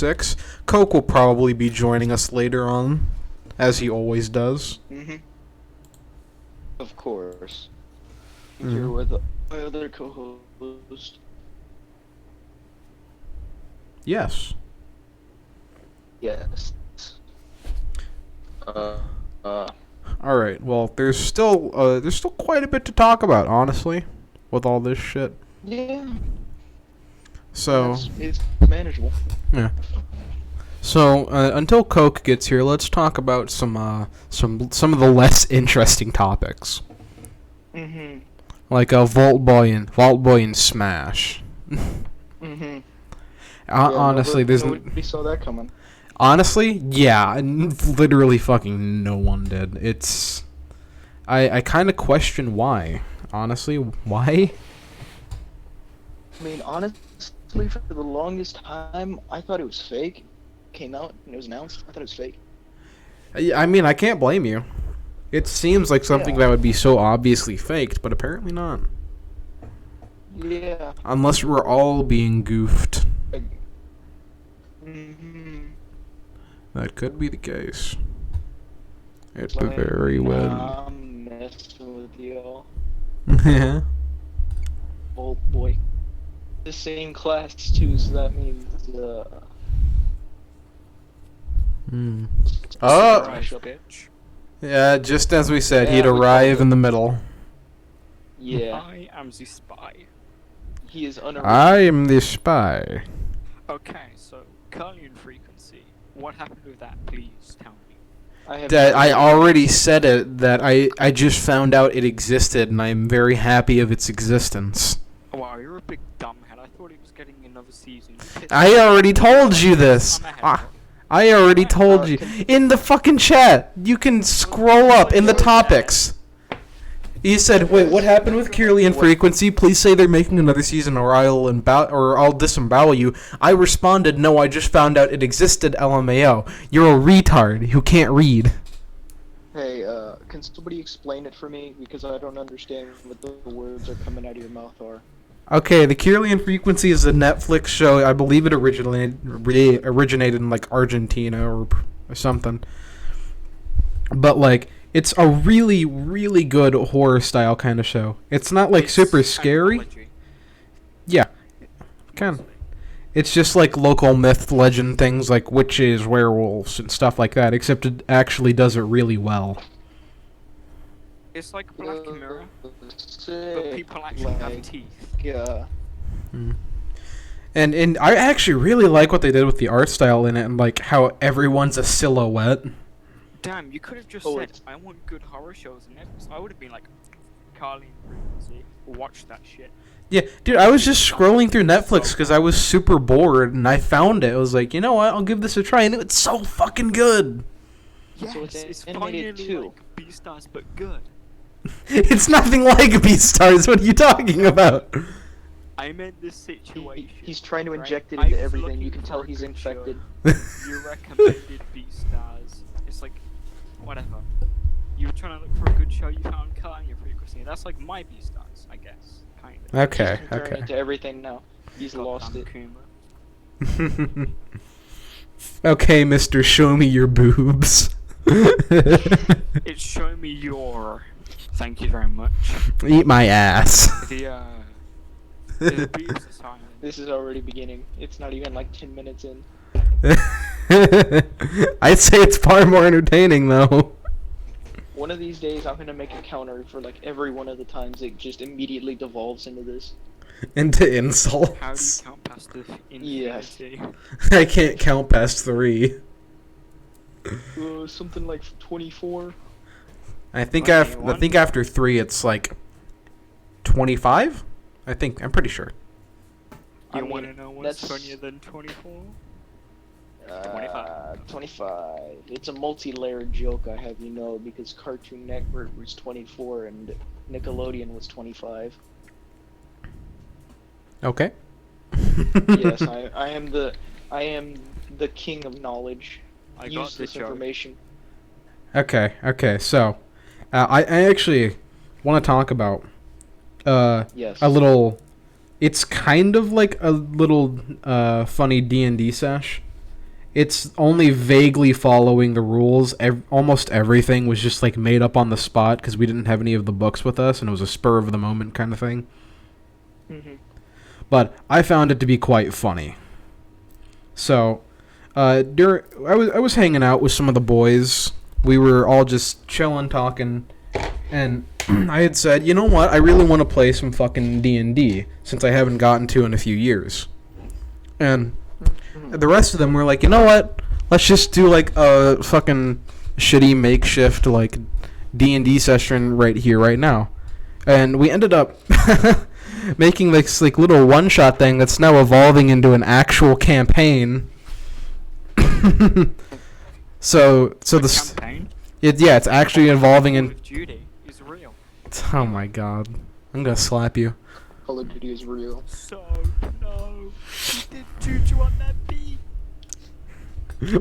6. Coke will probably be joining us later on, as he always does. Mm-hmm. Of course. Mhm. Here with my other co-host. Yes. Yes. All right. Well, there's still quite a bit to talk about, honestly, with all this shit. Yeah. So It's manageable. yeah. So until Coke gets here, let's talk about some of the less interesting topics, Mm-hmm. like Vault Boy and Smash. Mm-hmm. Honestly, nobody saw that coming. Honestly, yeah, literally fucking no one did. I kind of question why. Honestly, why? I mean, honestly, for the longest time, I thought it was fake. Came out and it was announced. I thought it was fake. I mean, I can't blame you. It seems like something that would be so obviously faked, but apparently not. Yeah. Unless we're all being goofed. Mm-hmm. That could be the case. It Like, very well. I'm messing with y'all. Yeah. Oh boy. The same class too, so that means Oh! Bitch. Yeah, just as we said, Yeah, he'd we called arrive it. in the middle. Yeah, I am the spy. he is I am the spy. Okay, so Carlian frequency. What happened with that? Please tell me. I already said it, that I just found out it existed, and I'm very happy of its existence. Wow, you're a big dumbhead. I thought he was getting another season. I already told you this. I already told you. In the fucking chat, you can scroll up in the topics. You said, "Wait, what happened with Kirlian Frequency? Please say they're making another season, or I'll disembowel you." I responded, "No, I just found out it existed." LMAO. You're a retard who can't read. Hey, can somebody explain it for me? Because I don't understand what the words are coming out of your mouth are. Okay, the Kirlian Frequency is a Netflix show. I believe it originated in like Argentina or something. But like, it's a really, really good horror style kind of show. It's not like super scary. Yeah, kind of. It's just like local myth, legend things like witches, werewolves, and stuff like that. Except it actually does it really well. It's like Black Mirror, but Sick, people actually have teeth. Yeah. And I actually really like what they did with the art style in it, and like how everyone's a silhouette. Damn, you could have just said, I want good horror shows, and I would have been like, Carlian frequency, watch that shit. Yeah, dude, I was just scrolling through Netflix because I was super bored, and I found it. I was like, you know what, I'll give this a try, and it's so fucking good. Yes, So it's animated finally too. like Beastars, but good. It's nothing like Beastars. What are you talking about? I'm in this situation. He's trying to right? inject it I into was everything. looking You can tell for a he's good infected. show. You recommended Beastars. It's like, whatever. You were trying to look for a good show, you found Carlian frequency. That's like my Beastars, I guess. Kind of. Okay, He's comparing it to everything now. He's lost it. Kuma. Okay, Mr. Show Me Your Boobs. It's show me your. Thank you very much. Eat my ass. The boobs are silent. This is already beginning. It's not even like 10 minutes in. I'd say it's far more entertaining, though. One of these days, I'm gonna make a counter for like every one of the times it just immediately devolves into this. Into insults. How do you count past the Yes. infinity? I can't count past 3. Something like 24. I think 21? after 3 it's like 25. I'm pretty sure. I You mean, want to know what's that's- funnier than 24? 25. It's a multi-layered joke, I have you know, because Cartoon Network was 24 and Nickelodeon was 25. Okay. Yes, I am the king of knowledge. I got Use the this joke. information. Okay. So, I actually want to talk about Yes. a little. It's kind of like a little funny D&D sesh. it's only vaguely following the rules. Almost everything was just like made up on the spot because we didn't have any of the books with us, and it was a spur of the moment kind of thing. Mm-hmm. But I found it to be quite funny. So, I was hanging out with some of the boys. We were all just chilling, talking, and I had said, you know what? I really want to play some fucking D&D since I haven't gotten to in a few years. And the rest of them were like, you know what? Let's just do like a fucking shitty makeshift like D&D session right here, right now. And we ended up making this like little one-shot thing that's now evolving into an actual campaign. so the campaign? it's actually evolving Call in. of Duty is real. Oh my god, I'm gonna slap you. Call of Duty is real. So no, he did juju on that beat.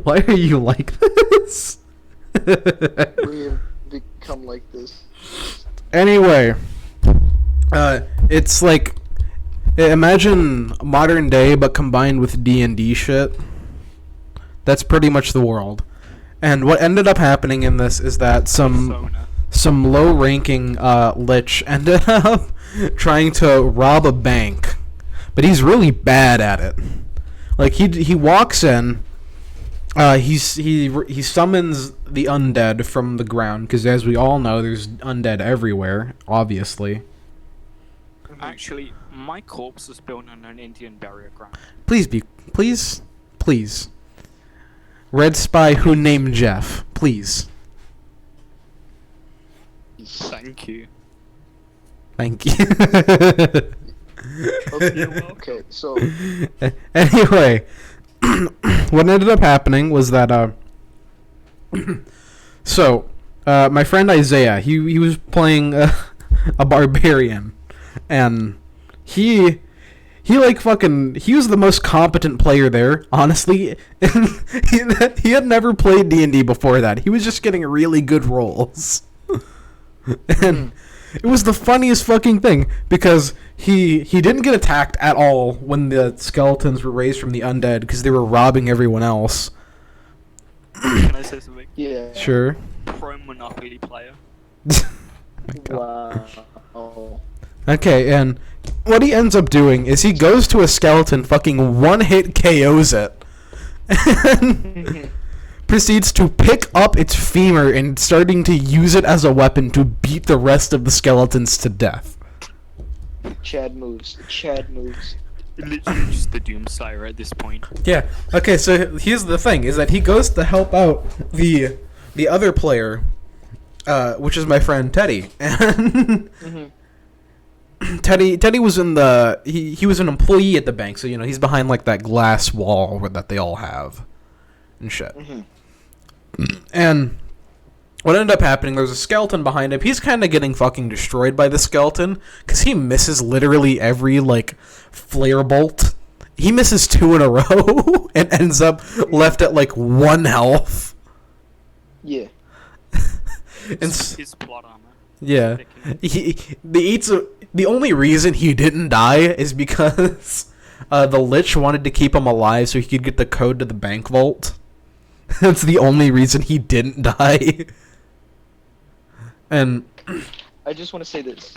Why are you like this? We have become like this. Anyway, it's like imagine modern day but combined with D&D shit. That's pretty much the world. And what ended up happening in this is that some low-ranking lich ended up trying to rob a bank, but he's really bad at it. Like he walks in, he summons the undead from the ground because, as we all know, there's undead everywhere. Obviously. Actually, my corpse was built on an Indian burial ground. Please. Red spy who named Jeff, please. Thank you. Thank you. Okay, so Anyway, what ended up happening was that my friend Isaiah, he was playing a barbarian, and he was the most competent player there, honestly. He had never played D&D before that. He was just getting really good rolls. And it was the funniest fucking thing because he didn't get attacked at all when the skeletons were raised from the undead because they were robbing everyone else. Can I say something? yeah. Sure. Pro Monopoly player. Wow. Okay, and what he ends up doing is he goes to a skeleton, fucking one-hit KOs it, and proceeds to pick up its femur and starting to use it as a weapon to beat the rest of the skeletons to death. Chad moves. Literally just the Doomslayer at this point. Yeah. Okay, so here's the thing, is that he goes to help out the other player, which is my friend Teddy. And Teddy was in he was an employee at the bank, so he's behind like that glass wall that they all have and shit. And what ended up happening, there was a skeleton behind him. He's kind of getting fucking destroyed by the skeleton because he misses literally every like flare bolt. He misses 2 in a row and ends up left at like 1 health. Yeah. And His plot armor. yeah, the only reason he didn't die is because the Lich wanted to keep him alive so he could get the code to the bank vault. That's the only reason he didn't die. And I just want to say this.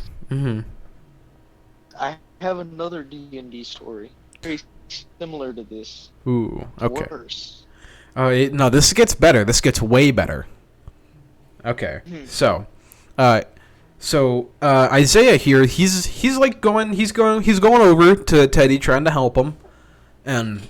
I have another D&D story, very similar to this. Ooh, okay. Worse. No, this gets better. This gets way better. Okay, so Isaiah here, he's going over to Teddy, trying to help him, and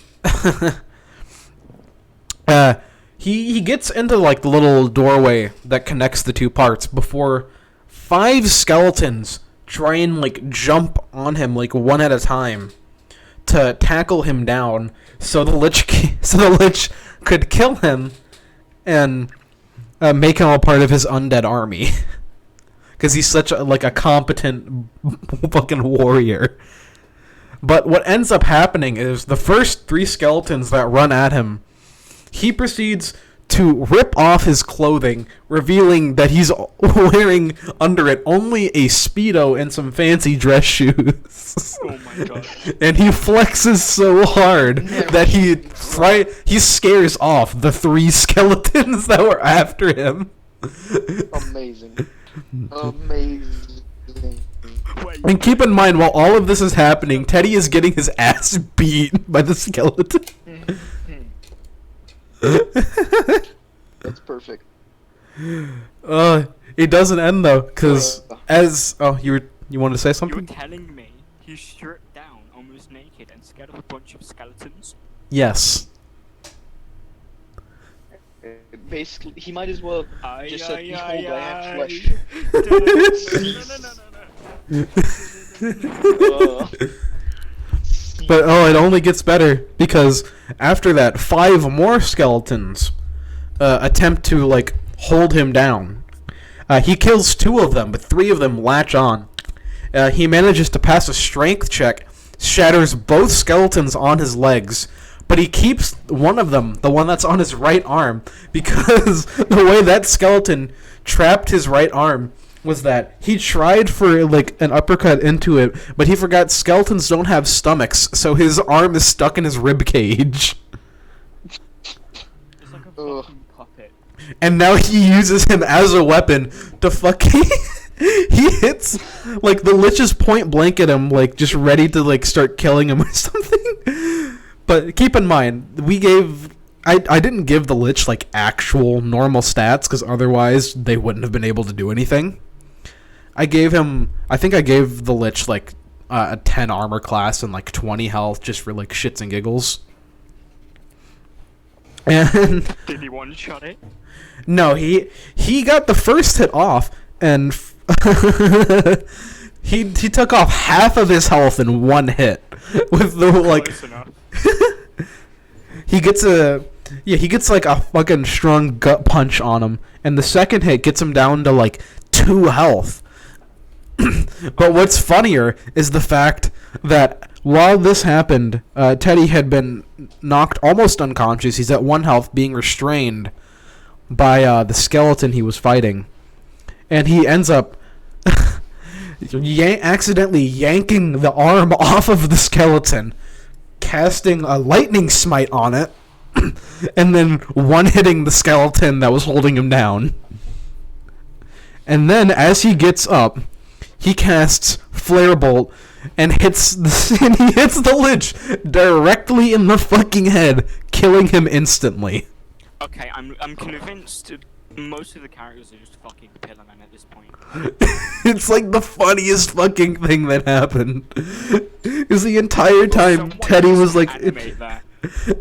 he gets into like the little doorway that connects the two parts before 5 skeletons try and like jump on him like one at a time to tackle him down, so the Lich could kill him and make him a part of his undead army. Because he's such a competent fucking warrior. But what ends up happening is the first 3 skeletons that run at him, he proceeds to rip off his clothing, revealing that he's wearing under it only a Speedo and some fancy dress shoes. Oh my god. And he flexes so hard that he scares off the 3 skeletons that were after him. Amazing. Amazing. Wait, And keep in mind, while all of this is happening, Teddy is getting his ass beat by the skeleton. That's perfect. It doesn't end though, cause you wanted to say you're something? telling me he's stripped down, almost naked, and scared of a bunch of skeletons? Yes. Basically, he might as well Aye, just said, aye, "Behold, I aye, have aye. flesh." But it only gets better because after that, 5 more skeletons attempt to like hold him down. He kills 2 of them, but 3 of them latch on. He manages to pass a strength check, shatters both skeletons on his legs, but he keeps one of them, the one that's on his right arm, because the way that skeleton trapped his right arm was that he tried for like an uppercut into it, but he forgot skeletons don't have stomachs, so his arm is stuck in his rib cage. It's like a fucking puppet. And now he uses him as a weapon to fucking he hits like the Lich is point blank at him, like just ready to like start killing him or something. But keep in mind, I didn't give the Lich like actual normal stats because otherwise they wouldn't have been able to do anything. I think I gave the Lich like a 10 armor class and like 20 health just for like shits and giggles. And Did he one-shot it? no, he got the first hit off and he took off half of his health in one hit with the like Close enough. he gets like a fucking strong gut punch on him, and the second hit gets him down to like 2 health. But what's funnier is the fact that while this happened, Teddy had been knocked almost unconscious. He's at 1 health, being restrained by the skeleton he was fighting, and he ends up accidentally yanking the arm off of the skeleton, casting a lightning smite on it, and then one-hitting the skeleton that was holding him down. And then, as he gets up, he casts Flare Bolt and hits the Lich directly in the fucking head, killing him instantly. Okay, I'm convinced most of the characters are just fucking Pillarmen at this point. It's like the funniest fucking thing that happened. Because the entire time Someone Teddy needs was to like, animate that.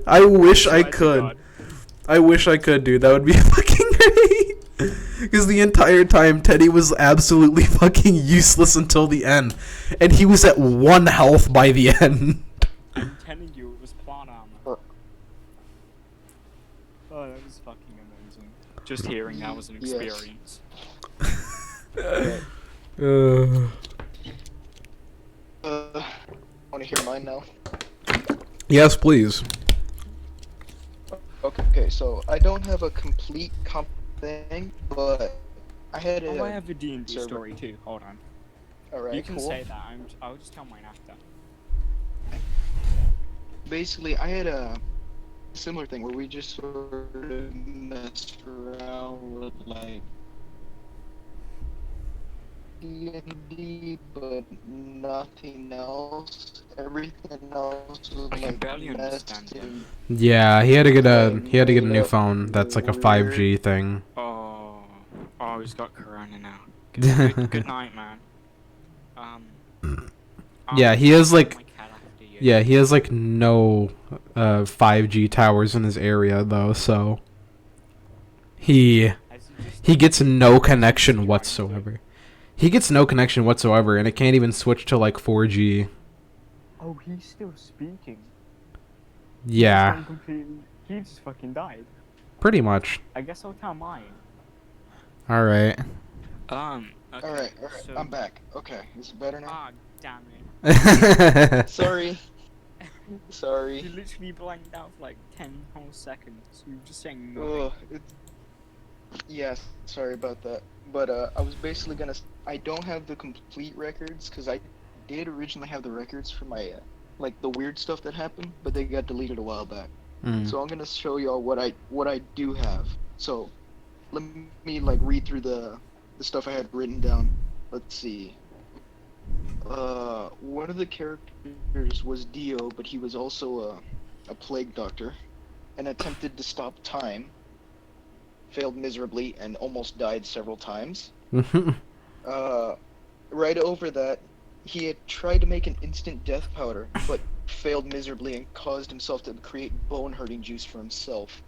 I wish I Swear to could. God. I wish I could, dude. That would be fucking great. Because the entire time Teddy was absolutely fucking useless until the end. And he was at 1 health by the end. I'm telling you, it was plot armor. Oh, that was fucking amazing. Just hearing that was an Yes. experience. Want to hear mine now? Yes, please. Okay, so I don't have a complete comp thing, but I had a. Oh, I have a D&D server. story too. Hold on. Alright, You can cool. say that. I'll just tell mine after. Basically, I had a similar thing where we just sort of messed around with like D&D, but nothing else. Everything else was I can like barely messed understand in. Yeah, he had to get a new phone. That's like a 5G thing. Oh, he's got corona now. Good night, man. Yeah, he has like my cat after you. yeah, he has like no 5G towers in his area though, so he Has he just- gets no connection whatsoever. He gets no connection whatsoever, and it can't even switch to like 4G. Oh, he's still speaking. Yeah, He just fucking died. pretty much. I guess I'll tell mine. All right. Okay, Alright, so- I'm back. Okay, is it better now? Ah, damn it. Sorry. Sorry. You literally blanked out for like 10 whole seconds. You were just saying nothing. Oh, yeah, sorry about that. But I was basically gonna. I don't have the complete records because I did originally have the records for my like the weird stuff that happened, but they got deleted a while back. Mm. So I'm gonna show y'all what I do have. So let me like read through the stuff I had written down. Let's see. One of the characters was Dio, but he was also a plague doctor, and attempted to stop time. Failed miserably and almost died several times. Right over that, he had tried to make an instant death powder, but failed miserably and caused himself to create bone-hurting juice for himself.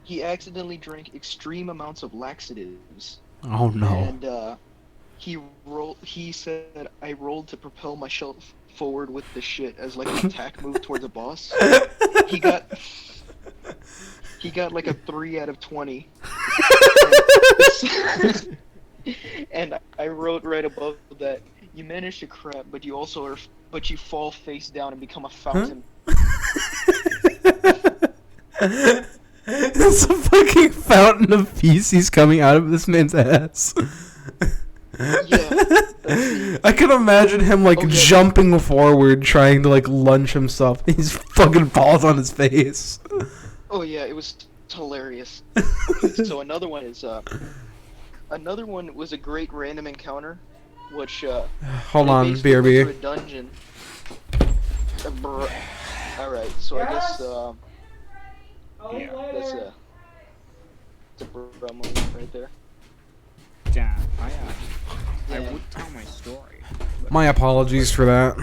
He accidentally drank extreme amounts of laxatives. Oh no. And he said, I rolled to propel myself forward with the shit as like an attack move towards a boss. He got like a 3 out of 20. And I wrote right above that, you managed to crap, but you fall face down and become a fountain. It's a fucking fountain of feces coming out of this man's ass. Yeah. I can imagine him like Oh, yeah. jumping forward, trying to like lunge himself. He's fucking falls on his face. Oh yeah, it was hilarious. Okay, so another one was a great random encounter, which Hold they on, basically went BRB. to a dungeon. Alright, so I guess that's a promo right there. Damn, I Yeah. would tell my story. My apologies for that.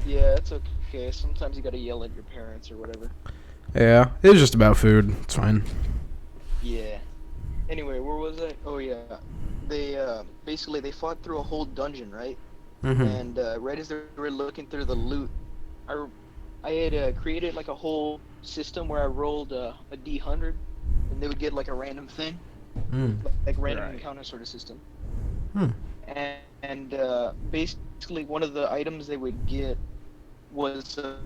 Yeah, it's okay. Sometimes you gotta yell at your parents or whatever. Yeah, it was just about food. It's fine. Yeah. Anyway, where was I? Oh yeah. They basically they fought through a whole dungeon, right? Mm-hmm. And right as they were looking through the loot, I had created like a whole system where I rolled a D100, and they would get like a random thing, like random Right. encounter sort of system. Hmm. And basically one of the items they would get was a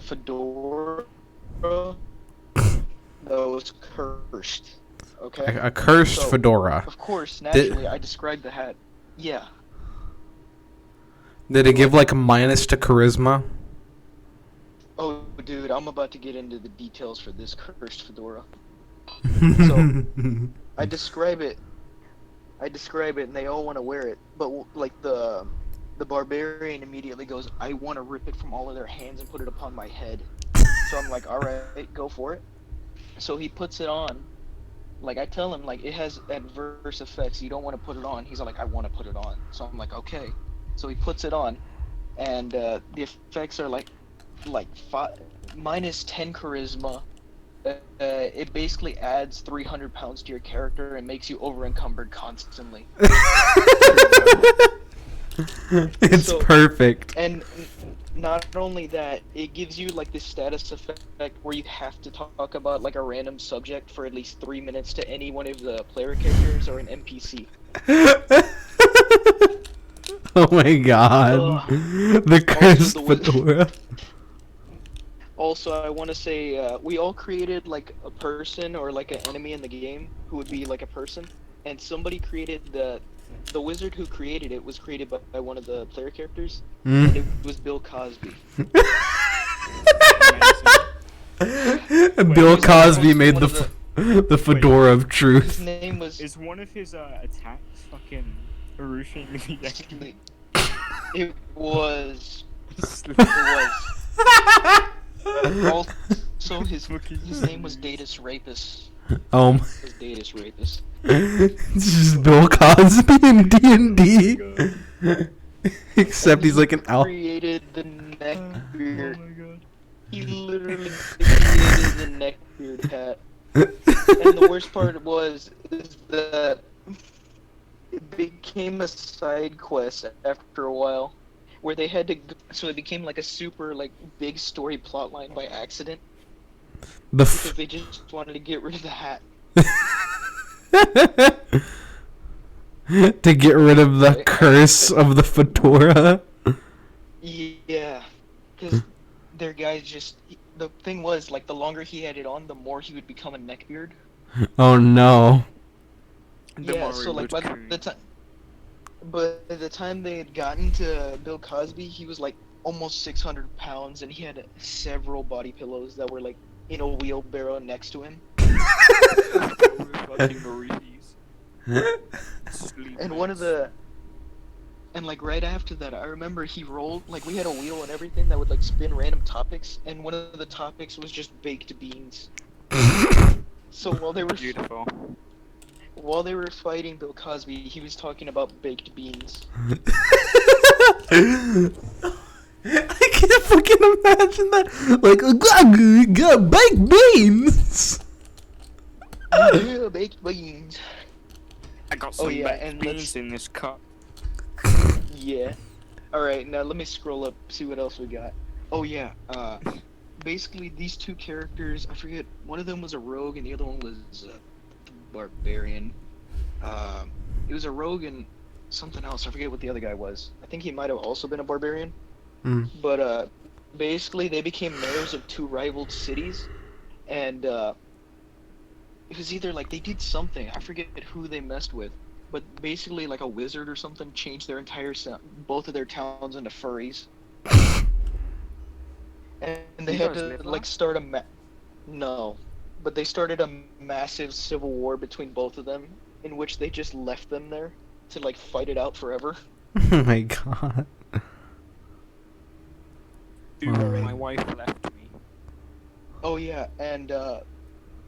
fedora that was cursed. Okay. A cursed So, fedora. Of course, naturally, I described the hat. Yeah. Did it give like a minus to charisma? Oh, dude, I'm about to get into the details for this cursed fedora. I describe it, and they all want to wear it. But like the barbarian immediately goes, "I want to rip it from all of their hands and put it upon my head." So I'm like, "All right, go for it." So he puts it on. Like I tell him, like it has adverse effects. You don't want to put it on. He's like, "I want to put it on." So I'm like, "Okay." So he puts it on, and the effects are like minus 10 charisma. It basically adds 300 pounds to your character and makes you over encumbered constantly. It's So- perfect. And not only that, it gives you like this status effect where you have to talk about like a random subject for at least 3 minutes to any one of the player characters or an NPC. Oh my god. Ugh. The cursed the wizard- fedora. Also, I want to say we all created like a person or like an enemy in the game who would be like a person, and somebody created the wizard who created it was created by one of the player characters, and it was Bill Cosby. Bill was Cosby one made of the fedora of His truth. name was. Is one of his attacks fucking Urushin? It was. It Also, his name was Datus Rapus. His Datus Rapus. It's just Bill Cosby in D&D. Except he's like an elf. Created the neckbeard. Oh my god. He literally created the neckbeard hat. And the worst part is that it became a side quest after a while, where they had to. So it became like a super like big story plotline by accident because they just wanted to get rid of the hat. To get rid of the curse of the fedora. Yeah, because their guys just. The thing was, like, the longer he had it on, the more he would become a neckbeard. Oh no. The Yeah, more so it like would by cream. the time, but by the time they had gotten to Bill Cosby, he was like almost 600 pounds, and he had several body pillows that were like in a wheelbarrow next to him. Fucking Maurice. Sleep And one of mates. the, and like right after that, I remember he rolled like we had a wheel and everything that would like spin random topics, and one of the topics was just baked beans. So Beautiful. while they were fighting Bill Cosby, he was talking about baked beans. I can't fucking imagine that. Like, got baked beans. Yeah, baked beans. I got some yeah, baked and beans let's- in this cup. Yeah. Alright, now let me scroll up, see what else we got. Oh yeah, basically these two characters, I forget, one of them was a rogue and the other one was a barbarian. It was a rogue and something else, I forget what the other guy was. I think he might have also been a barbarian. Mm. But, basically they became mayors of two rival cities, and, it was either like they did something, I forget who they messed with. But basically, like a wizard or something changed their entire both of their towns into furries, and they You had guys to live like there? start no, but they started a massive civil war between both of them, in which they just left them there to like fight it out forever. Oh my god. Dude, Alright. my wife left me. Oh yeah, and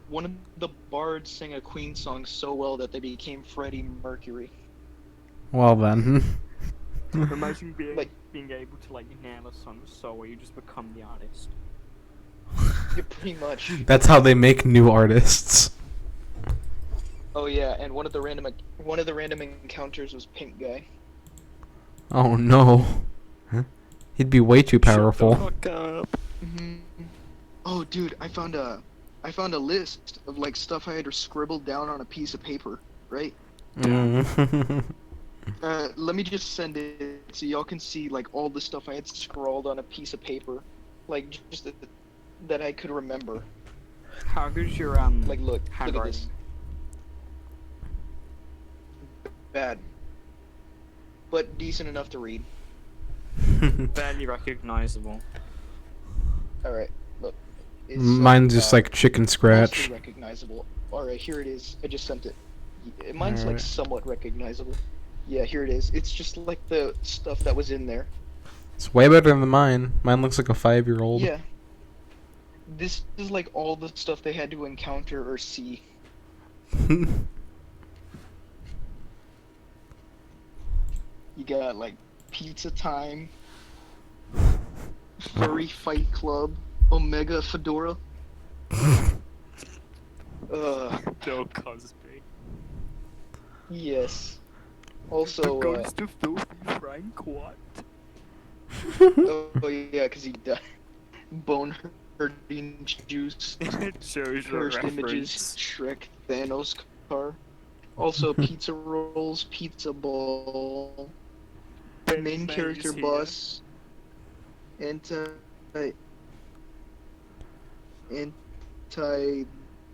one of the bards sang a Queen song so well that they became Freddie Mercury. Well then. Imagine being Like- being able to like nail a song so well you just become the artist. Yeah, pretty much. That's how they make new artists. Oh yeah, and one of the random encounters was Pink Guy. Oh no. He'd be way too powerful. Shut the fuck up. Mm-hmm. Oh, dude, I found a list of like stuff I had scribbled down on a piece of paper, right? Mm. Let me just send it so y'all can see like all the stuff I had scrawled on a piece of paper, like just that I could remember. How good's your Like, look at handwriting? this. Bad, but decent enough to read. Barely recognizable. All right, look. It's, Mine's just like chicken scratch. mostly recognizable. All right, here it is. I just sent it. Mine's like Alright. somewhat recognizable. Yeah, here it is. It's just like the stuff that was in there. It's way better than mine. Mine looks like a 5-year-old. Yeah. This is like all the stuff they had to encounter or see. You got like Pizza Time, Furry Fight Club, Omega Fedora. Bill Cosby. Yes. Also, Ghost of Filthy Frank, what? oh yeah, because he died. Bone hurting juice. It shows your Cursed images. reference. Shrek. Thanos car. Also, pizza rolls, pizza ball. Main character here. boss.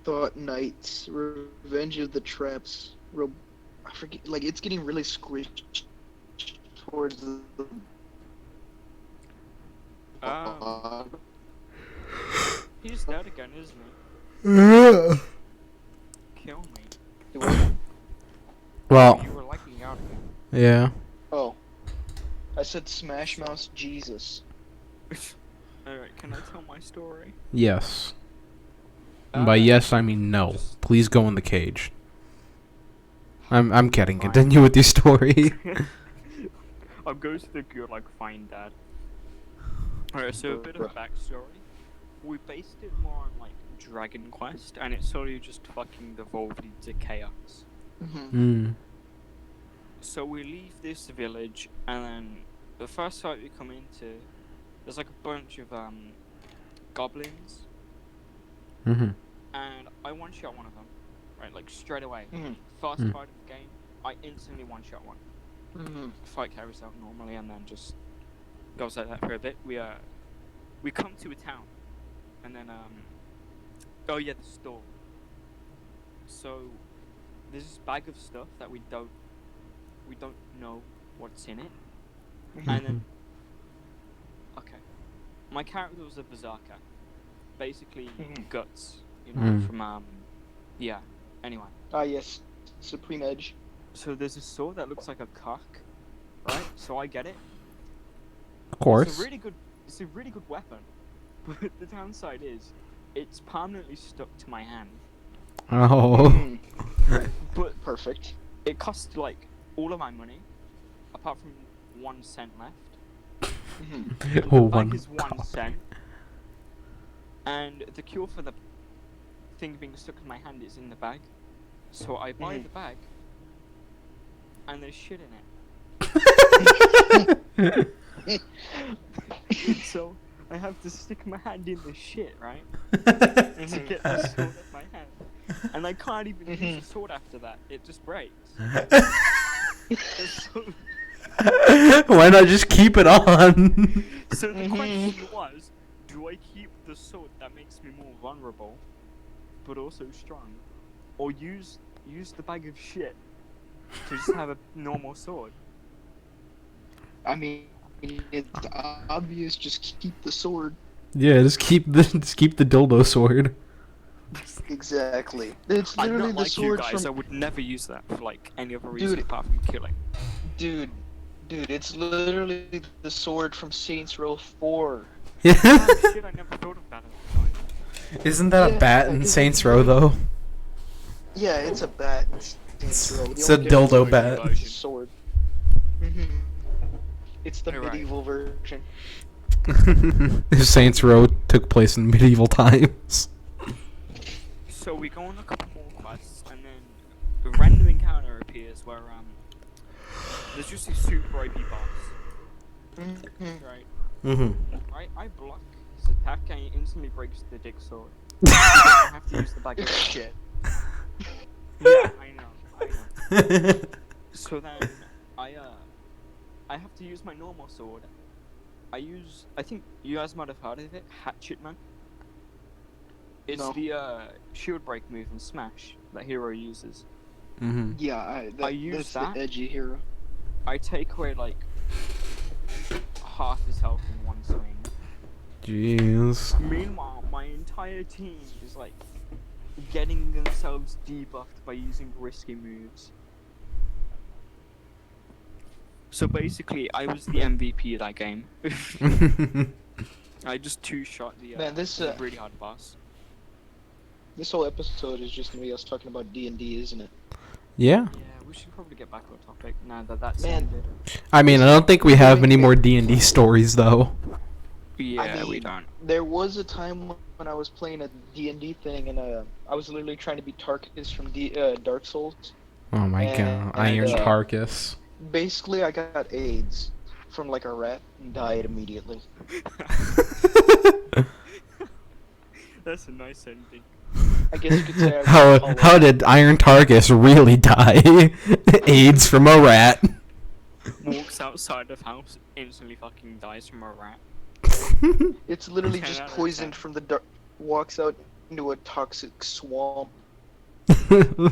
Thought Knights. Revenge of the Traps. I forget. Like it's getting really squished towards the. He's dead again, isn't Yeah. he? Kill me. Well, You were liking out again. yeah. Oh. I said Smash Mouse Jesus. Alright, can I tell my story? Yes. And by yes, I mean no. Please go in the cage. I'm kidding. Fine. Continue with your story. I'll go to the good, like, find dad. Alright, so a bit of a backstory. We based it more on, like, Dragon Quest, and it sort of just fucking devolved into chaos. Mm. So we leave this village, and then the first site we come into, there's like a bunch of goblins, Mm-hmm. and I one-shot one of them, right, like straight away. Mhm. First Mm. part of the game, I instantly one-shot one. Mm-hmm. Fight carries out normally, and then just goes like that for a bit. We come to a town, and then oh yeah, the store. So there's this bag of stuff that we don't know what's in it, and then okay, my character was a berserker, basically guts, you know, from yeah. Anyway. Ah yes, Supreme Edge. So there's a sword that looks like a cock, right? So I get it. Of course. It's a really good weapon, but the downside is, it's permanently stuck to my hand. Oh. But Perfect. it cost like all of my money, apart from 1 cent left. The Oh, bag is 1 cent, and the cure for the thing being stuck in my hand is in the bag. So I buy the bag, and there's shit in it. So I have to stick my hand in the shit, right? And to get the sword out my hand. And I can't even use the sword after that. It just breaks. So Why not just keep it on? So the question was, do I keep the sword that makes me more vulnerable, but also strong, or use the bag of shit to just have a normal sword? I mean, it's obvious. Just keep the sword. Yeah, just keep the dildo sword. Exactly. It's I'm literally not the like you sword guys. I from. would never use that for like any other reason Dude. apart from killing. Dude, it's literally the sword from Saints Row 4. Yeah. Oh shit! I never thought of that at the time. Isn't that a Yeah, bat in Saints Row though? Yeah, it's a bat in Saints Row. The It's a only difference dildo is bat. it's a sword. It's the You're right. medieval version. Saints Row took place in medieval times. So we go on a couple more quests, and then a random encounter appears where there's just a super OP boss, right? Right, I block his attack, and he instantly breaks the dick sword. I have to use the bag of shit. Yeah, I know. So then I have to use my normal sword. I think you guys might have heard of it, Hatchet Man. It's No. the shield break move in Smash that hero uses. Yeah, I use that's that. the edgy hero. I take away like half his health in one swing. Jeez. Meanwhile, my entire team is like getting themselves debuffed by using risky moves. So basically, I was the MVP of that game. I just two-shot the Man, this the really hard boss. this whole episode is just gonna be us talking about D&D, isn't it? Yeah. Yeah, we should probably get back on topic now that that's Man. ended. I mean, I don't think we have many more D&D stories though. Yeah, we mean, don't. There was a time when I was playing a D&D thing, and I was literally trying to be Tarkus from Dark Souls. Oh my god, Iron Tarkus. Basically, I got AIDS from like a rat and died immediately. That's a nice ending. I guess you could say I was How did Iron Tarkus really die? AIDS from a rat. Walks outside of house, instantly fucking dies from a rat. It's literally 10 just out of poisoned 10. from the dark. Walks out into a toxic swamp. Fucking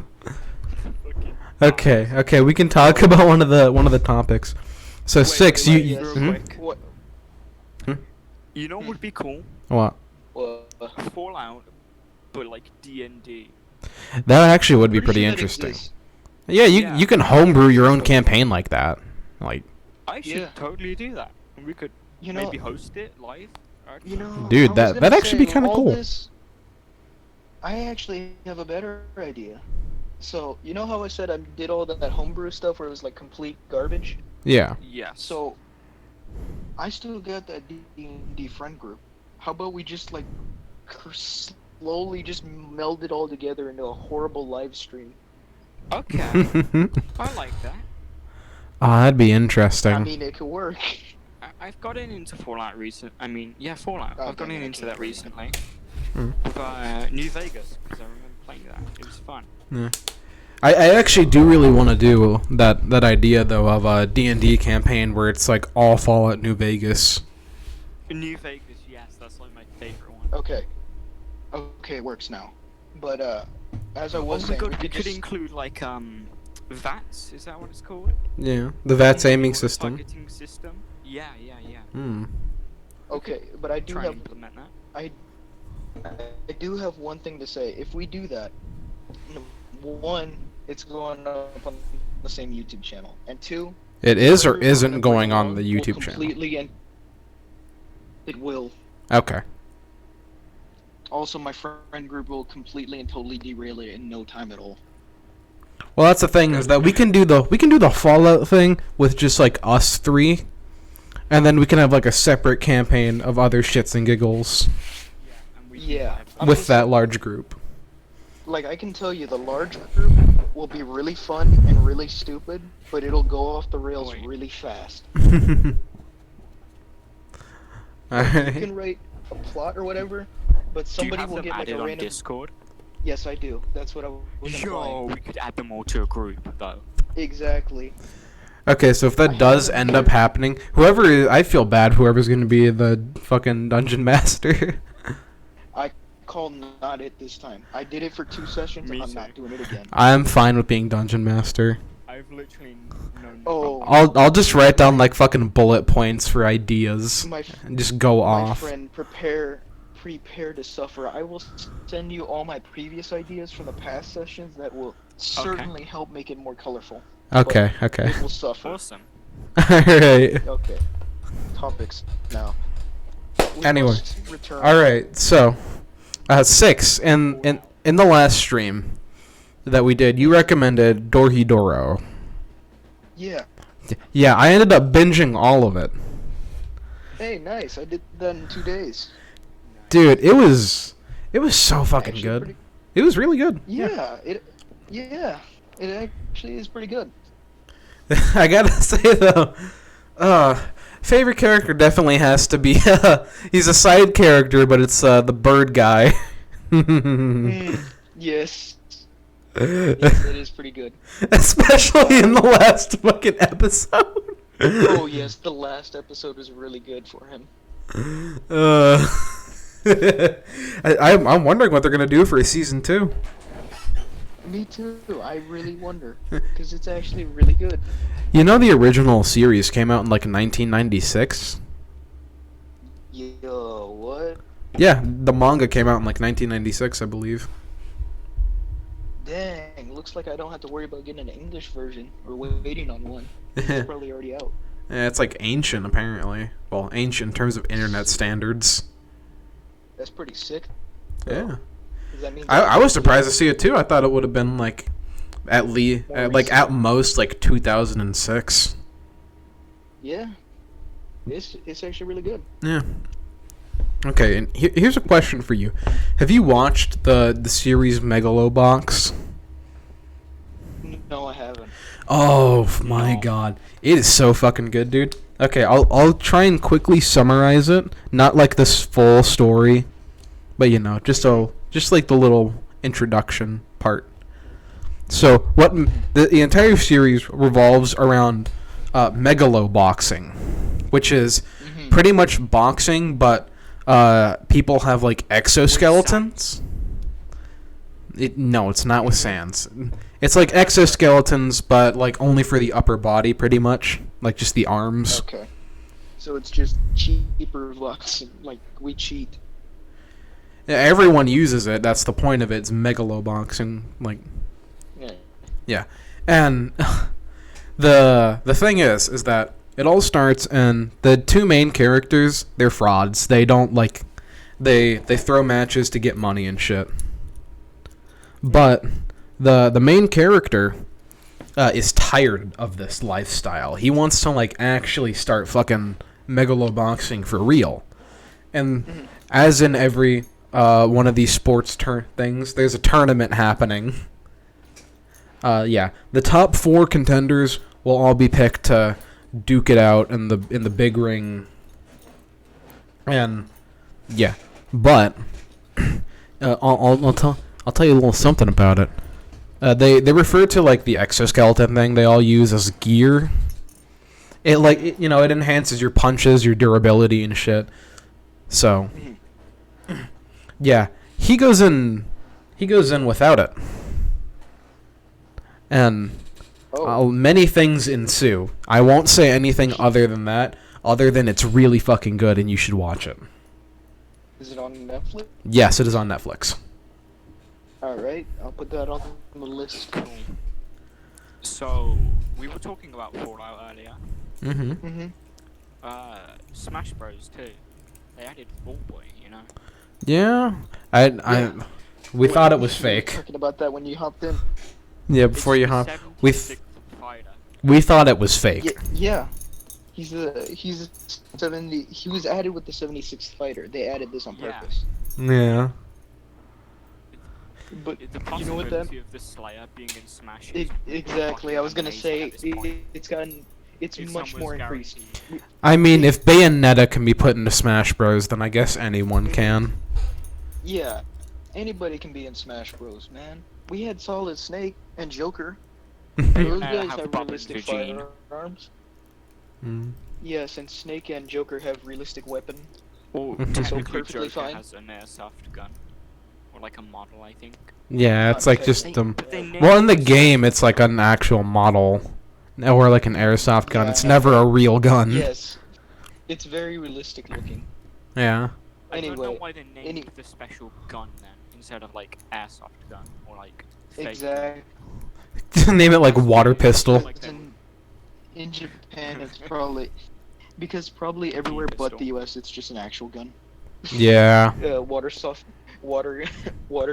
Okay, we can talk about one of the topics. So Wait, 6, wait, you real mhm. quick. What? You know what would be cool? What? Fallout, but like D&D. That actually would be pretty sure that interesting. exists. Yeah, Yeah. you can homebrew your own campaign like that. Like, I should Yeah. totally do that. And we could You know, maybe host it live. you know, Dude, I was that gonna actually be say, kinda all cool. this- I actually have a better idea. So, you know how I said I did all that homebrew stuff where it was like complete garbage? yeah. Yes. So, I still got that D&D friend group. How about we just like slowly just meld it all together into a horrible live stream? Okay. I like that. Oh, that'd be interesting. I mean, it could work. I've gotten into Fallout Fallout. Oh, I've gotten dang it, I into can't that remember. recently. Mm. With New Vegas, because I remember playing that. It was fun. Yeah. I actually do really want to do that idea though of a D&D campaign where it's like all Fallout New Vegas. New Vegas, yes, that's like my favorite one. Okay. Okay, it works now. But as I was Oh my saying, god, we could just... include like VATS, is that what it's called? Yeah, the VATS aiming Individual system. Targeting system. Yeah. Hmm. Okay, but I do Try have and implement that. I do have one thing to say. If we do that, one, it's going up on the same YouTube channel, and two, It is or whoever we're isn't gonna going bring on the will YouTube channel. completely and it will. Okay. Also, my friend group will completely and totally derail it in no time at all. Well, that's the thing is that we can do the Fallout thing with just like us three, and then we can have like a separate campaign of other shits and giggles Yeah, and we Yeah. I'm with just- that large group. Like, I can tell you, the large group will be really fun and really stupid, but it'll go off the rails Wait. really fast. You Alright. can write a plot or whatever, but Do you somebody have will them get like added a on random. Discord? Yes, I do. That's what I was Yo, implying. we could add them all to a group though. Exactly. Okay, so if that does end up happening, I feel bad whoever's going to be the fucking dungeon master. I call not it this time. I did it for 2 sessions. Me I'm too. not doing it again. I'm fine with being dungeon master. I've literally known. Oh. I'll just write down like fucking bullet points for ideas My and just go my off. friend, prepare to suffer. I will send you all my previous ideas from the past sessions that will certainly help make it more colorful. Okay, okay. It will suffer. Awesome. Alright. Okay. Topics now. We Anyway. must return. Alright, so 6 in the last stream that we did, you recommended Dorhidoro. Yeah. Yeah, I ended up binging all of it. Hey, nice. I did that in 2 days. Dude, it was so fucking Actually good. pretty- It was really good. Yeah. It actually is pretty good. I gotta say though, favorite character definitely has to be he's a side character, but it's the bird guy. Yes. Yes, it is pretty good. Especially in the last fucking episode. Oh yes, the last episode was really good for him. I'm wondering what they're gonna do for season 2. Me too. I really wonder because it's actually really good. You know the original series came out in like 1996. Yo, what? Yeah, the manga came out in like 1996, I believe. Dang, looks like I don't have to worry about getting an English version or waiting on one. It's probably already out. Yeah, it's like ancient apparently. Well, ancient in terms of internet standards. That's pretty sick. Yeah. Does that mean I was surprised to see it too. I thought it would have been like at least More like recent. at most like 2006. Yeah. It's actually really good. Yeah. Okay, and here's a question for you. Have you watched the series Megalobox? No, I haven't. Oh my No. god. It is so fucking good, dude. Okay, I'll try and quickly summarize it. Not like this full story, but you know, just like the little introduction part. So, what the entire series revolves around megaloboxing, which is Mhm. pretty much boxing, but people have like exoskeletons. No, it's not with sands. It's like exoskeletons, but like only for the upper body, pretty much, like just the arms. Okay. So it's just cheaper boxing. Like, we cheat. Yeah, everyone uses it. That's the point of it. It's megaloboxing, like Yeah. yeah. And the thing is that it all starts and the two main characters, they're frauds. They don't like they throw matches to get money and shit. But the main character is tired of this lifestyle. He wants to like actually start fucking megaloboxing for real. And as in every one of these sports things, there's a tournament happening. Yeah, the top 4 contenders will all be picked to duke it out in the big ring. And yeah, but I'll tell you a little something about it. They refer to like the exoskeleton thing they all use as gear. It it enhances your punches, your durability and shit. So, yeah, he goes in without it, and many things ensue. I won't say anything other than that. Other than it's really fucking good and you should watch it. Is it on Netflix? Yes, it is on Netflix. Alright, I'll put that on the list. So, we were talking about Fallout earlier. Mm-hmm. Smash Bros. Too. They added Fall Boy, you know? Yeah. We thought it was fake. Talking about that when you hopped in. Yeah, before you hopped. We fighter. thought it was fake. Yeah. He's 70. He was added with the 76th fighter. They added this on purpose. Yeah. But the you know what that? of the Slayer being in Smash is Exactly. I was gonna say it's much more guaranteed. increased. I mean, if Bayonetta can be put into Smash Bros, then I guess anyone can. Yeah. Anybody can be in Smash Bros, man. We had Solid Snake and Joker. Those guys have realistic firearms. Mm. Yes, and Snake and Joker have realistic weapons. Or So technically perfectly Joker fine. has an airsoft gun. Or like a model, I think. Yeah, it's like just They well, in the named game, it's like an actual model, or like an airsoft gun. Yeah. It's never a real gun. Yes. It's very realistic looking. Yeah. I don't know Anyway, why they named the special gun then, instead of like airsoft gun, or like fake gun. Exactly. Name it like water pistol. Like that. In Japan, it's probably because probably everywhere but the U.S. it's just an actual gun. Yeah. Water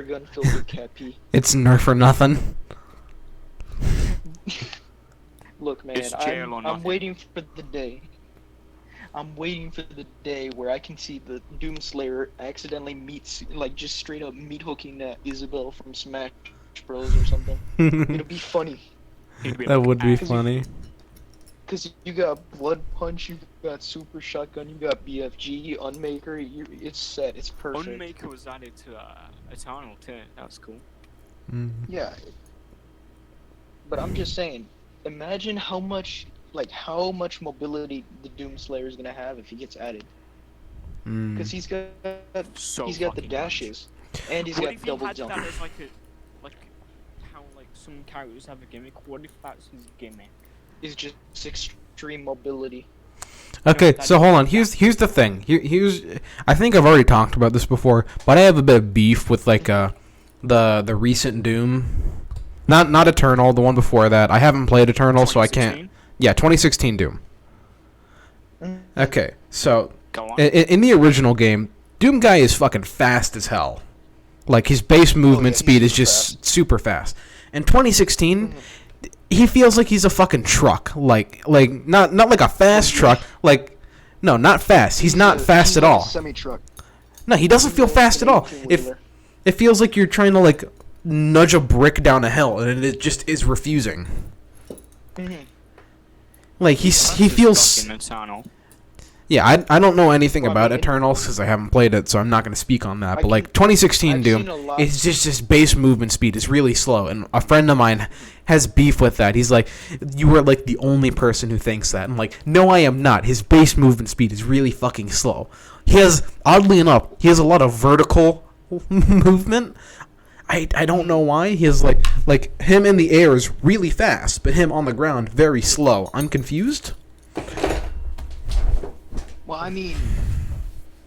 gun filled with cat pee. It's Nerf or nothing. Look, man, It's jail or I'm nothing. waiting for the day. I'm waiting for the day where I can see the Doomslayer accidentally just straight up meat hooking Isabel from Smash Bros or something. It'll be funny. He'd be That like, would be "Ah." funny. Cause you got Blood Punch, you got Super Shotgun, you got BFG, Unmaker. It's set. It's perfect. Unmaker was added to Eternal too. That was cool. Mm. Yeah. But I'm just saying, imagine how much mobility the Doomslayer is gonna have if he gets added. Mm. Cause he's got So the fucking dashes, and he's What got if he double had jump. that as like how like some characters have a gimmick? What if that's his gimmick? It's just extreme mobility. Okay, No, so hold on. Here's the thing. Here's I think I've already talked about this before, but I have a bit of beef with like the recent Doom. Not Eternal, the one before that. I haven't played Eternal, so I can't. 2016? Yeah, 2016 Doom. Okay, so Go on. in the original game, Doom guy is fucking fast as hell. Like his base movement he's speed is super just super fast. In 2016, he feels like he's a fucking truck. Like not like a fast truck. Like no, not fast. He's not fast at all. Semi truck. No, he doesn't feel fast at all. It feels like you're trying to like nudge a brick down a hill, and it just is refusing. Like he feels. Fucking Eternal. Yeah, I don't know anything Well, I about mean, Eternals because I haven't played it, so I'm not going to speak on that. I But like can- 2016 I've Doom, seen a lot- it's just his base movement speed is really slow, and a friend of mine has beef with that. He's like, "You are like the only person who thinks that." I'm like, "No, I am not. His base movement speed is really fucking slow. He has, oddly enough, he has a lot of vertical movement. I don't know why. He has like him in the air is really fast, but him on the ground very slow. I'm confused." Well, I mean,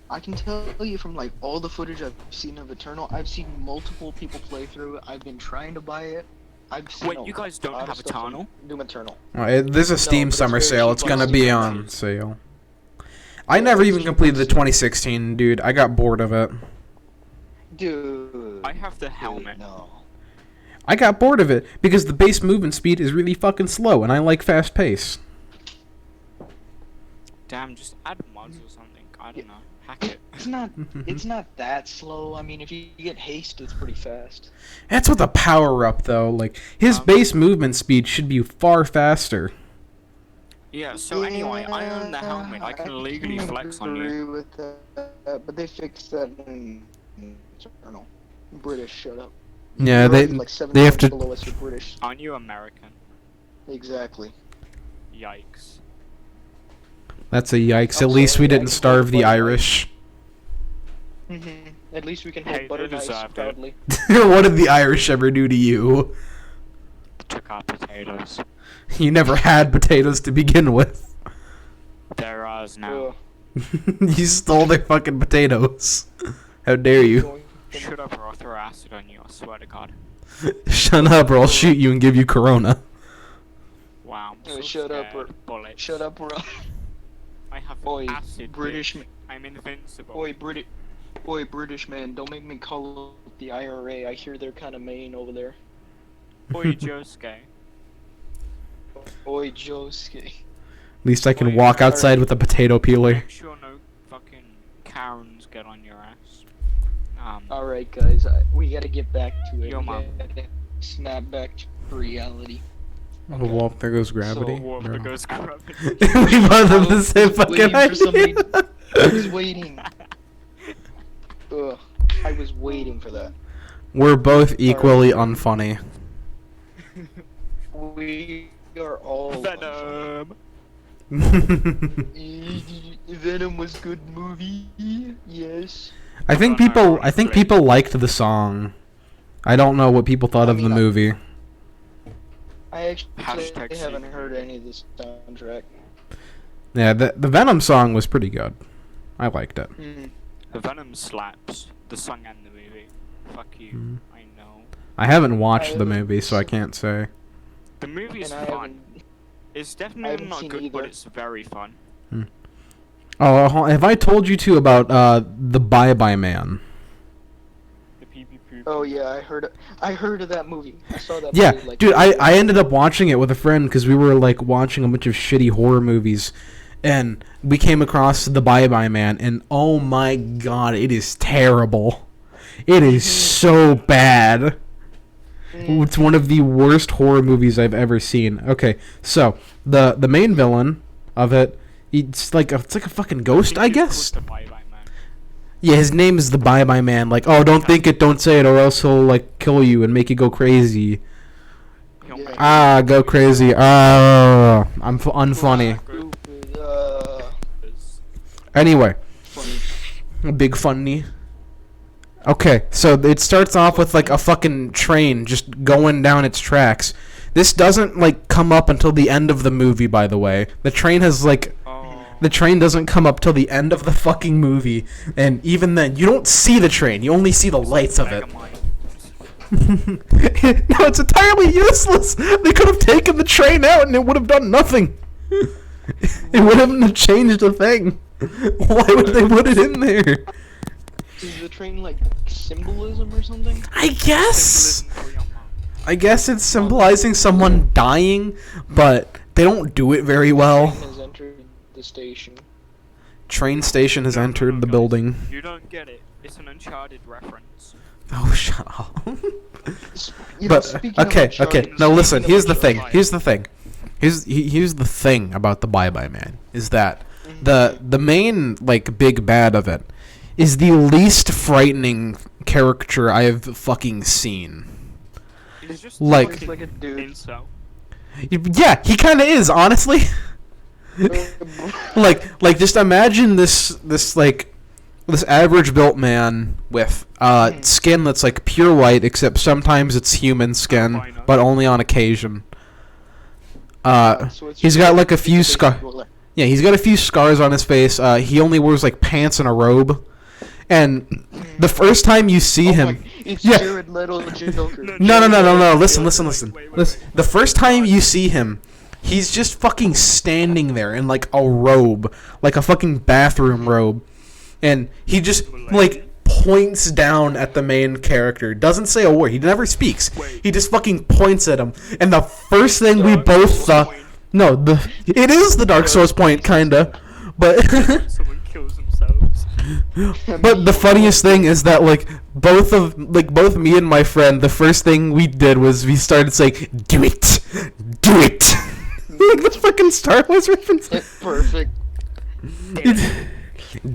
I can tell you from like all the footage I've seen of Eternal, I've seen multiple people play through it. I've been trying to buy it. I've seen Wait, a you guys don't lot of have stuff from Eternal? Doom Eternal. There's a Steam but it's summer very sale. cheap It's on gonna Steam be now, on too. sale. I never even completed the 2016, dude. I got bored of it. Dude. I have the helmet. No. I got bored of it because the base movement speed is really fucking slow, and I like fast pace. Damn, just add mods or something. I don't know. Hack it. It's not that slow. I mean, if you get haste, it's pretty fast. That's with a power up, though. Like his base movement speed should be far faster. Yeah, so anyway, I own the helmet. I can legally flex on you. agree with that, but they fixed that in Eternal. British, shut up. Yeah, You're they already, like 7 they have points to. below us. You're British. Aren't you American? Exactly. Yikes. That's a yikes. I'm At least sorry, we I didn't can starve hold the Bud Light. Irish. At least we can Hey, hold they butter knives deserved it. proudly. What did the Irish ever do to you? Took our potatoes. You never had potatoes to begin with. They're ours now. Ugh. You stole their fucking potatoes. How dare you? Going from- Shut up or I'll throw acid on you, I swear to God. Shut up or I'll shoot you and give you corona. Wow, I'm so shut up scared. or- Bullets. Shut up, bro. I have Oi, acid, British. bitch. I'm invincible. Oi, British man, don't make me call up the IRA. I hear they're kind of mean over there. Oi, Josuke. Oi, Josuke. At least I can Wait, walk alright. outside with a potato peeler. Make sure no fucking Karens get on your ass. Alright, guys, we gotta get back to it. Yo, We Mom. gotta snap back to reality. Oh, well, there goes gravity. Whoa, there goes gravity. We both have the same I was fucking waiting for somebody- idea. I was waiting. Ugh, I was waiting for that. We're both equally unfunny. We are all Venom. Venom was good movie. Yes. I think people liked the song. I don't know what people thought I of the mean, movie. I actually Hashtag haven't secret. heard any of this soundtrack. Yeah, the Venom song was pretty good. I liked it. The Venom slaps. The song and the movie. Fuck you. Mm. I know. I haven't watched the haven't movie, so I can't say. The movie's And I fun. haven't. It's I definitely haven't not seen good, either. but it's very fun. Oh, have I told you too about the Bye Bye Man? The PvP. Oh yeah, I heard of that movie. I saw that. Yeah, movie, like, dude, I ended up watching it with a friend because we were like watching a bunch of shitty horror movies, and we came across the Bye Bye Man, and oh my god, it is terrible. It is so bad. It's one of the worst horror movies I've ever seen. Okay, so the main villain of it, it's like a fucking ghost, I guess. The Bye Bye Man. Yeah, his name is the Bye Bye Man. Like, oh, don't think it, don't say it, or else he'll like kill you and make you go crazy. He'll Yeah. make Ah, go crazy. Ah, I'm unfunny. Stupid, Anyway, funny. big funny. Okay, so it starts off with like a fucking train just going down its tracks. This doesn't like come up until the end of the movie, by the way. The train has like Oh. the train doesn't come up till the end of the fucking movie, and even then you don't see the train. You only see the lights of it. Megamind. No, it's entirely useless. They could have taken the train out and it would have done nothing. It wouldn't have changed a thing. Why would they put it in there? Is the train like symbolism or something? I guess. Symbolism for your mom. I guess it's symbolizing someone dying, but they don't do it very well. Train has entered the station. Train station has No, no, entered no, the guys. building. You don't get it. It's an Uncharted reference. Oh, shut up. You know, But speaking of okay. Uncharted- Now listen. speaking Here's of the thing. Uncharted- Here's the thing. Here's the thing about the Bye Bye Man is that the main like big bad of it is the least frightening character I have fucking seen. He's just Like- Looks like a dude. incel. Yeah, he kind of is, honestly. like just imagine this average built man with skin that's like pure white, except sometimes it's human skin, Albino. but only on occasion. So it's He's got like a few scars. basically- Yeah, he's got a few scars on his face. He only wears like pants and a robe. And the first time you see Oh him, my- it's yeah. Jared Leto, the Joker. No. Listen. Wait. Listen. The first time you see him, he's just fucking standing there in like a robe, like a fucking bathroom robe, and he just like points down at the main character. Doesn't say a word. He never speaks. Wait. He just fucking points at him. And the first thing we Dark both Souls thought, point. no, it is the Dark Souls point, kinda, but. Someone kills themselves. But the funniest thing is that like both me and my friend, the first thing we did was we started saying, "Do it, do it," like the fucking Star Wars reference. Perfect.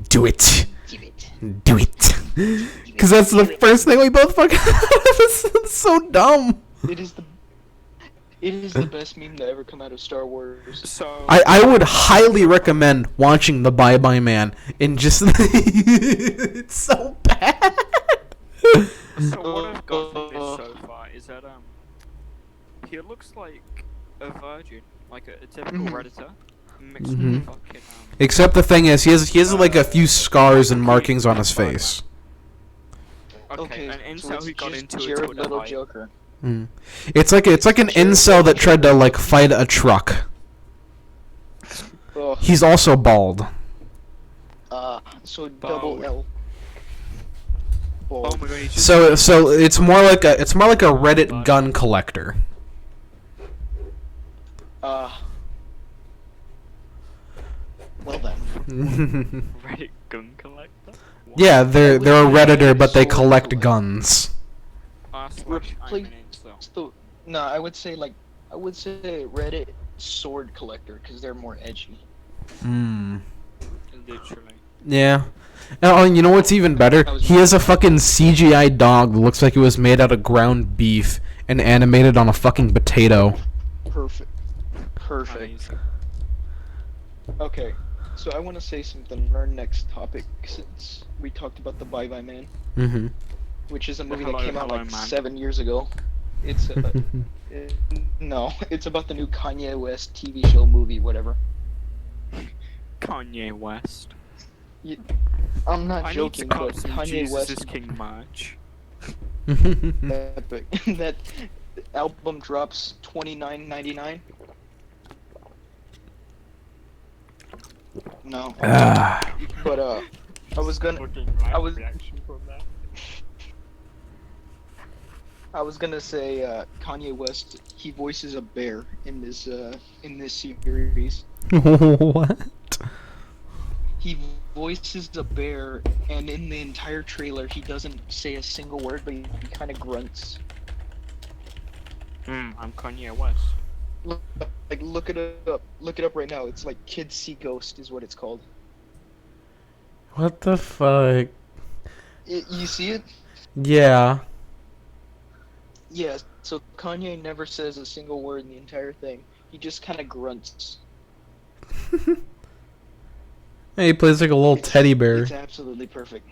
Do it, Give it. do it. Because that's the first thing we both fucking. It's so dumb. It is the best meme to ever come out of Star Wars. So I would highly recommend watching The Bye Bye Man and just it's so bad. So what I've got from this so far is that he looks like a virgin, like a typical Redditor, mixed with fucking Except the thing is, he has like a few scars and markings on his face. okay, and so incel it's who got just into Jared a Little fight. Joker. It's like an incel that tried to like fight a truck. Ugh. He's also bald. So Bald. double L. Oh Bald. my god, he's just So it's more like a Reddit gun collector. Well then. Reddit gun collector. What? Yeah, they're a Redditor, but they collect guns. R// I'm an incel. No, I would say Reddit sword collector because they're more edgy. Literally. Yeah. Oh, and you know what's even better? He has a fucking CGI dog that looks like it was made out of ground beef and animated on a fucking potato. Perfect. Amazing. Okay, so I want to say something on our next topic since we talked about the Bye Bye Man, Mm-hmm. which is a movie Hello, that came out hello, like man. 7 years ago. It's no, it's about the new Kanye West TV show movie, whatever. Kanye West. I'm not I need to joking, cut but some Kanye Jesus is West King merch. that album drops $29.99. No, but I was gonna say Kanye West. He voices a bear in this series. What? He voices a bear, and in the entire trailer, he doesn't say a single word, but he kind of grunts. I'm Kanye West. Look it up. Look it up right now. It's like Kids See Ghost is what it's called. What the fuck? You see it? Yeah. Yeah. So Kanye never says a single word in the entire thing. He just kind of grunts. Hey, he plays like a little teddy bear. It's absolutely perfect.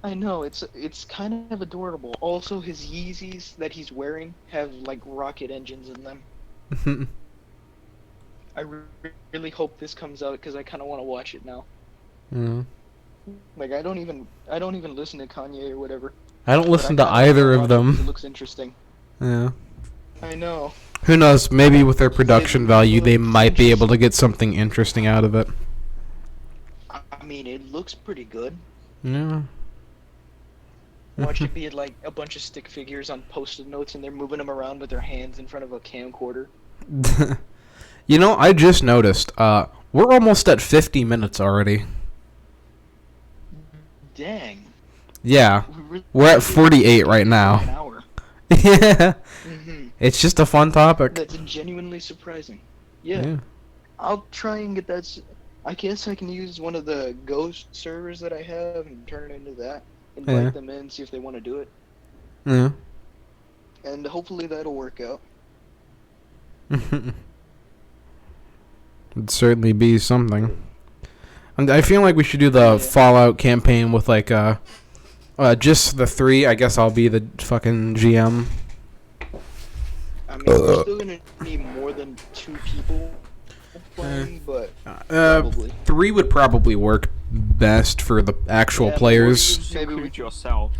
I know, it's kind of adorable. Also, his Yeezys that he's wearing have like rocket engines in them. I really hope this comes out because I kind of want to watch it now. Yeah. Like I don't even listen to Kanye or whatever. I don't listen but to I kinda either wanna of watch it 'cause It them. looks interesting. Yeah. I know. Who knows? Maybe with their production value, they might be able to get something interesting out of it. I mean, it looks pretty good. Yeah. Watch it be like a bunch of stick figures on post-it notes, and they're moving them around with their hands in front of a camcorder. You know, I just noticed. We're almost at 50 minutes already. Dang. Yeah. Really We're at 48 right an now. hour. Yeah. Mm-hmm. It's just a fun topic. That's genuinely surprising. Yeah. I'll try and get that. I guess I can use one of the ghost servers that I have and turn it into that. Invite Yeah. them in, see if they want to do it. Yeah. And hopefully that'll work out. It'd certainly be something. And I feel like we should do the Fallout campaign with like just the three. I guess I'll be the fucking GM. I mean, we're still gonna need more than 2 people playing, but probably. 3 would probably work best for the actual Yeah, players. Just Maybe we include can- yourself.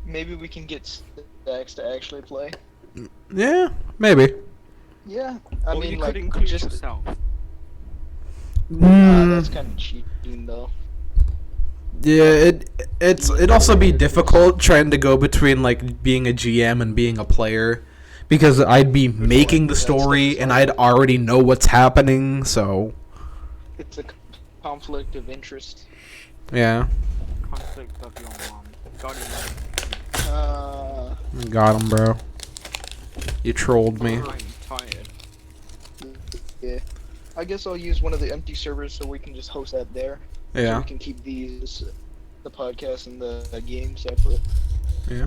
Maybe we can get Stacks to actually play. Yeah, maybe. Yeah, I Or mean, you like, could include just yourself. that's kind of cheating, though. Yeah, it'd also be difficult trying to go between like being a GM and being a player, because I'd be making the story and I'd already know what's happening. So It's a conflict of interest. yeah, Conflict of your mom. Got him. got him, bro. You trolled me. I'm tired. Yeah. I guess I'll use one of the empty servers so we can just host that there. So Yeah. we can keep these the podcast and the game separate. Yeah.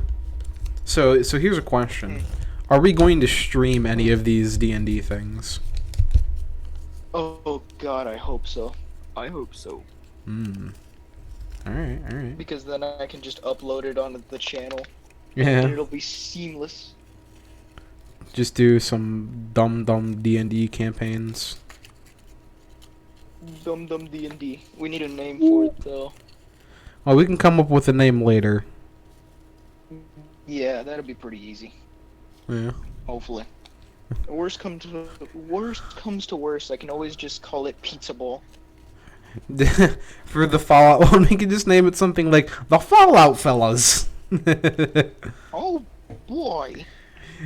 So here's a question: are we going to stream any of these D&D things? Oh God, I hope so. I hope so. Hmm. All right. Because then I can just upload it onto the channel. Yeah. And it'll be seamless. Just do some dumb D&D campaigns. Dum Dum D&D. We need a name for it though. Well, we can come up with a name later. Yeah, that'll be pretty easy. Yeah. Hopefully. Worst comes to worst, I can always just call it Pizza Ball. For the Fallout one, we can just name it something like the Fallout Fellas. Oh boy.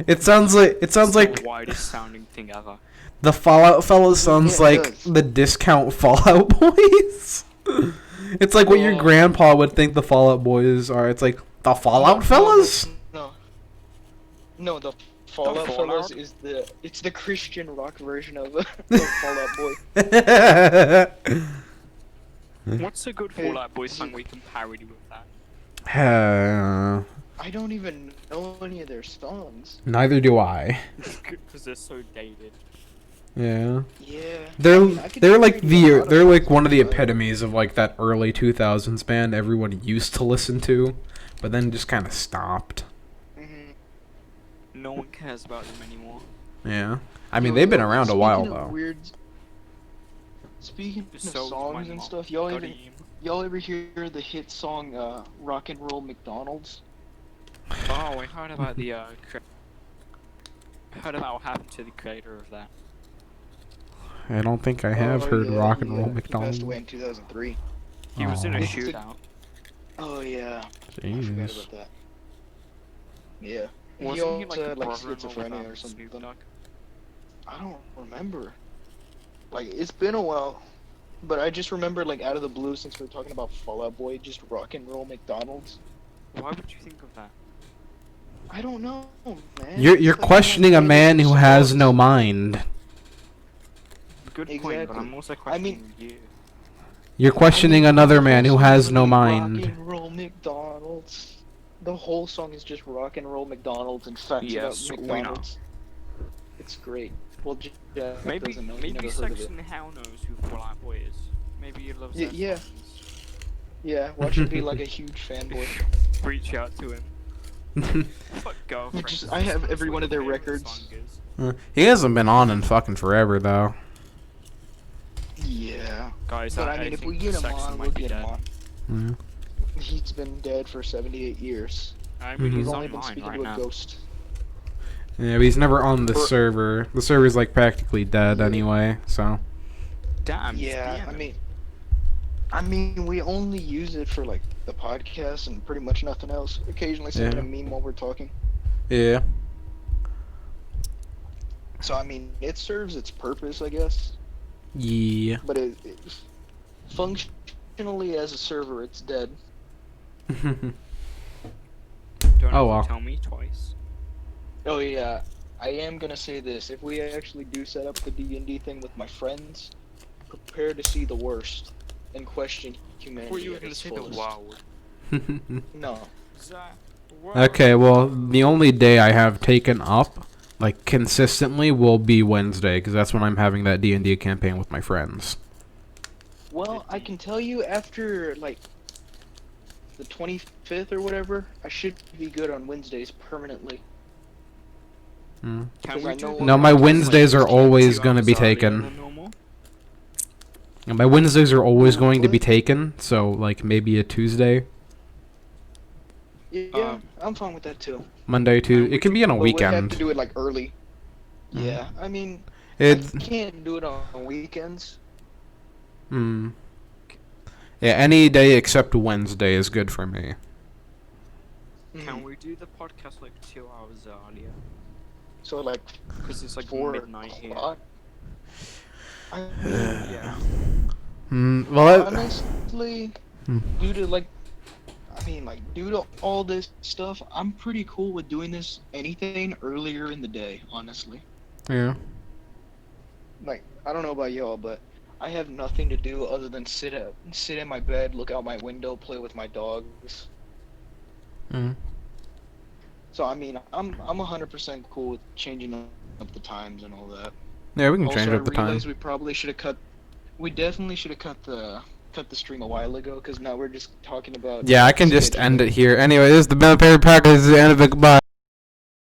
It sounds like The widest sounding thing ever. the Fallout Fellas sounds Yeah, it like does. the discount Fallout Boys. It's like what your Oh. grandpa would think the Fallout Boys are. It's like the Fallout Fellas. No, the Fallout Fallout? Fellas is the Christian rock version of Fallout Boy. What's a good Hey, Fallout Boy song we can parody with that? I don't even know any of their songs. Neither do I. Because they're so dated. Yeah. Yeah. They're I mean, I could they're do like pretty the much they're like one of the but- epitomes of like that early 2000s band everyone used to listen to, but then just kind of stopped. Mhm. No one cares about them anymore. Yeah. I mean, Yo, they've been around a while speaking of though. Speaking of So is my songs and mom. stuff, Goddamn. y'all ever hear the hit song "Rock and Roll McDonald's"? Oh, I heard about the heard about what happened to the creator of that. I don't think I have Oh, heard yeah, Rock and he, Roll He McDonald. passed away in 2003. He was in a Aw. shootout. Oh yeah, I forgot Jeez. about that. Yeah. Wasn't he he also like a had like brother-in-law with, schizophrenia or Snoop something. Dogg? I don't remember. Like, it's been a while, but I just remember, like, out of the blue, since we're talking about Fallout Boy, just Rock and Roll McDonald's. Why would you think of that? I don't know, man. You're It's like one of questioning my a man favorite who has songs. no mind. Good point, but I'm Exactly. also I mean- questioning you. You're questioning I mean, another the man whole who song has is no literally mind. Rock and Roll McDonald's. The whole song is just Rock and Roll McDonald's and facts Yes, about we know. McDonald's. It's great. Well, Jack Maybe doesn't know. He maybe never heard of it. Saxon Hell knows who Fallout Boy is. Maybe he loves their Yeah. songs. Yeah, watch him be like a huge fanboy. Reach out to him. Fuck girlfriend. I have every one of their Favorite records. song is. He hasn't been on in fucking forever though. Yeah. Guys, But I mean, if think we get him Saxon on, might we'll be get him dead. on. Yeah. He's been dead for 78 years. I Mhm. mean, He's he's only been online speaking right to a now. ghost. Yeah, but he's never on the Or- server. The server's like practically dead Yeah. anyway, so. Damn. just Yeah, DM I him. mean, we only use it for like the podcast and pretty much nothing else. Occasionally sending a meme while we're talking. Yeah. So I mean, it serves its purpose, I guess. Yeah. But it functionally as a server, it's dead. Don't Oh, have well. to tell me twice. Oh yeah, I am gonna say this: if we actually do set up the D&D thing with my friends, prepare to see the worst and question I humanity. thought you were at gonna its say the fullest. world. No. Okay, well, the only day I have taken up, like, consistently will be Wednesday, because that's when I'm having that D&D campaign with my friends. Well, I can tell you after like the 25th or whatever, I should be good on Wednesdays permanently. Mm. Can 'Cause we I do know the No, my podcast, Wednesdays are 2 always gonna hours be earlier taken. than normal? And my Wednesdays are always Ooh, going to be what? taken, so, like, maybe a Tuesday, Yeah, I'm fine with that too. Monday, Tuesday. It can be on a But we'd have to weekend. do it like early. Mhm. Yeah, I mean, It, I can't do it on weekends. mm. Yeah, any day except Wednesday is good for me. Can Mhm. we do the podcast like 2 hours earlier? So like Because it's like 4 midnight here. o'clock. Yeah. Well, Honestly, Hmm. due to all this stuff, I'm pretty cool with doing this anything earlier in the day, honestly. yeah. Like, I don't know about y'all, but I have nothing to do other than sit in my bed, look out my window, play with my dogs. Mm. So I mean, I'm 100% cool with changing up the times and all that. Yeah, we can Also, change I up the time. realized we probably should have cut. We definitely should have cut the stream a while ago because now we're just talking about. Yeah, I can just end scheduling. it here. Anyway, this is the Ben Perry Podcast. This is the end of it. Goodbye.